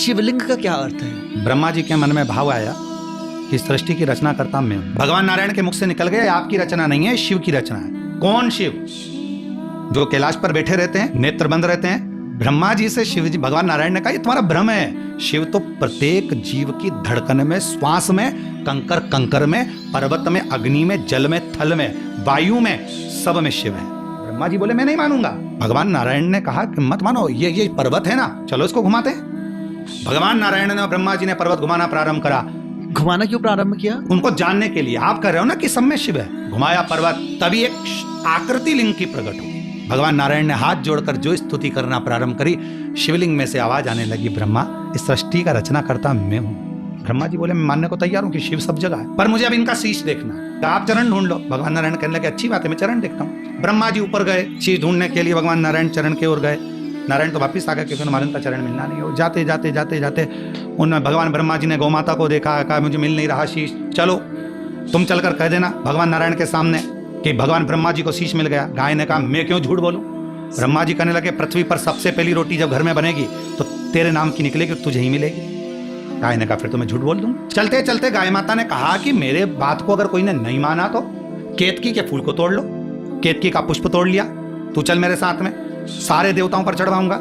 शिवलिंग का क्या अर्थ है? ब्रह्मा जी के मन में भाव आया कि सृष्टि की रचना करता मैं हूं। भगवान नारायण के मुख से निकल गया, आपकी रचना नहीं है, शिव की रचना है। कौन शिव? जो कैलाश पर बैठे रहते हैं, नेत्र बंद रहते हैं। ब्रह्मा जी से शिव जी, भगवान नारायण ने कहा ये तुम्हारा भ्रम है। शिव तो प्रत्येक जीव की धड़कन में, श्वास में, कंकर कंकर में, पर्वत में, अग्नि में, जल में, थल में, वायु में, सब में शिव है। ब्रह्मा जी बोले मैं नहीं मानूंगा। भगवान नारायण ने कहा कि मत मानो, ये पर्वत है ना, चलो इसको घुमाते हैं। भगवान नारायण ने और ब्रह्मा जी ने पर्वत घुमाना प्रारंभ करा। घुमाना क्यों प्रारंभ किया? उनको जानने के लिए। आप कह रहे हो ना कि सब में शिव है। घुमाया पर्वत, तभी एक आकृति लिंग की प्रकट हुई। भगवान नारायण ने हाथ जोड़कर जो स्तुति करना प्रारंभ करी, शिवलिंग में से आवाज आने लगी, ब्रह्मा इस सृष्टि का रचना करता मैं हूं। ब्रह्मा जी बोले मैं मानने को तैयार हूं कि शिव सब जगह है, पर मुझे अब इनका शीश देखना है। आप चरण ढूंढ लो। भगवान नारायण कहने लगे अच्छी बात है, मैं चरण देखता हूँ। ब्रह्मा जी ऊपर गए, शीश ढूंढने के लिए। भगवान नारायण चरण की ओर गए। नारायण तो वापिस आ गए क्योंकि मालूम था चरण मिलना नहीं हो। जाते जाते जाते जाते उन भगवान ब्रह्मा जी ने गौ माता को देखा, कहा मुझे मिल नहीं रहा शीश, चलो तुम चलकर कह देना भगवान नारायण के सामने कि भगवान ब्रह्मा जी को शीश मिल गया। गाय ने कहा मैं क्यों झूठ बोलूं। ब्रह्मा जी कहने लगे पृथ्वी पर सबसे पहली रोटी जब घर में बनेगी तो तेरे नाम की निकलेगी, तुझे ही मिलेगी। गाय ने कहा फिर तो मैं झूठ बोल दूं। चलते चलते गाय माता ने कहा कि मेरे बात को अगर कोई ने नहीं माना तो केतकी के फूल को तोड़ लो। केतकी का पुष्प तोड़ लिया, तू चल मेरे साथ में, सारे देवताओं पर चढ़वाऊंगा।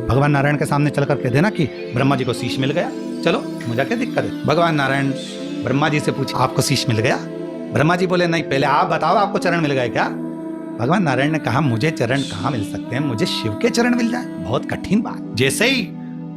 भगवान नारायण के सामने चलकर कह देना कि ब्रह्मा जी को शीश मिल गया, चलो मुझे क्या दिक्कत है। भगवान नारायण ब्रह्मा जी से पूछा आपको शीश मिल गया? ब्रह्मा जी बोले नहीं, पहले आप बताओ आपको चरण मिल गए क्या? भगवान नारायण ने कहा मुझे चरण कहाँ मिल सकते हैं, मुझे शिव के चरण मिल जाए, बहुत कठिन बात। जैसे ही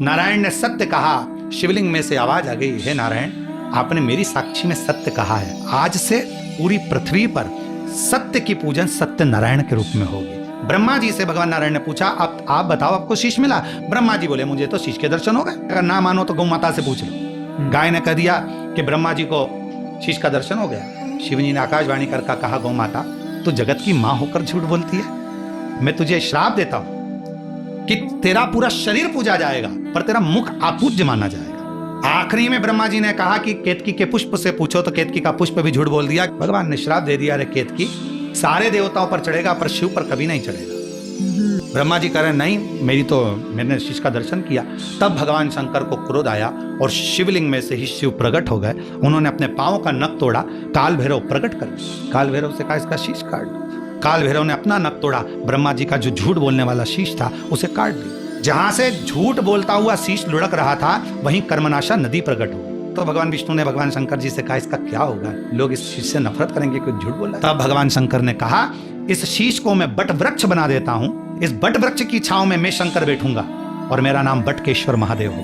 नारायण ने सत्य कहा, शिवलिंग में से आवाज आ गई, हे नारायण आपने मेरी साक्षी में सत्य कहा है, आज से पूरी पृथ्वी पर सत्य की पूजन सत्य नारायण के रूप में होगी। ब्रह्मा जी से भगवान नारायण ने पूछा अब आप बताओ आपको शीश मिला? ब्रह्मा जी बोले मुझे तो शीश के दर्शन हो गए। अगर ना मानो तो गौ माता से पूछ लो। गाय ने कह दिया कि ब्रह्मा जी को शीश का दर्शन हो गया। शिव जी ने आकाशवाणी कर कहा गौ माता तू जगत की मां होकर झूठ बोलती है, मैं तुझे श्राप देता हूं कि तेरा पूरा शरीर पूजा जाएगा पर तेरा मुख अपूज्य माना जाएगा। आखिरी में ब्रह्मा जी ने कहा कि केतकी के पुष्प से पूछो, तो केतकी का पुष्प भी झूठ बोल दिया। भगवान ने श्राप दे दिया, अरे केतकी सारे देवताओं पर चढ़ेगा पर शिव पर कभी नहीं चढ़ेगा। ब्रह्मा जी कह रहे नहीं, मैंने शीश का दर्शन किया। तब भगवान शंकर को क्रोध आया और शिवलिंग में से ही शिव प्रकट हो गए। उन्होंने अपने पांव का नख तोड़ा, काल भैरव प्रकट कर दिया। काल भैरव से कहा इसका शीश काट दो। काल भैरव ने अपना नख तोड़ा, ब्रह्मा जी का जो झूठ बोलने वाला शीश था उसे काट दिया। जहां से झूठ बोलता हुआ शीश लुढ़क रहा था वहीं कर्मनाशा नदी प्रकट हुई। तो भगवान विष्णु ने भगवान शंकर जी से कहा इसका क्या होगा, लोग इस शीश से नफरत करेंगे क्योंकि झूठ बोल रहा है। तब भगवान शंकर ने कहा इस शीश को मैं बट वृक्ष बना देता हूं, इस बट वृक्ष की छांव में मैं शंकर बैठूंगा और मेरा नाम बटकेश्वर महादेव होगा।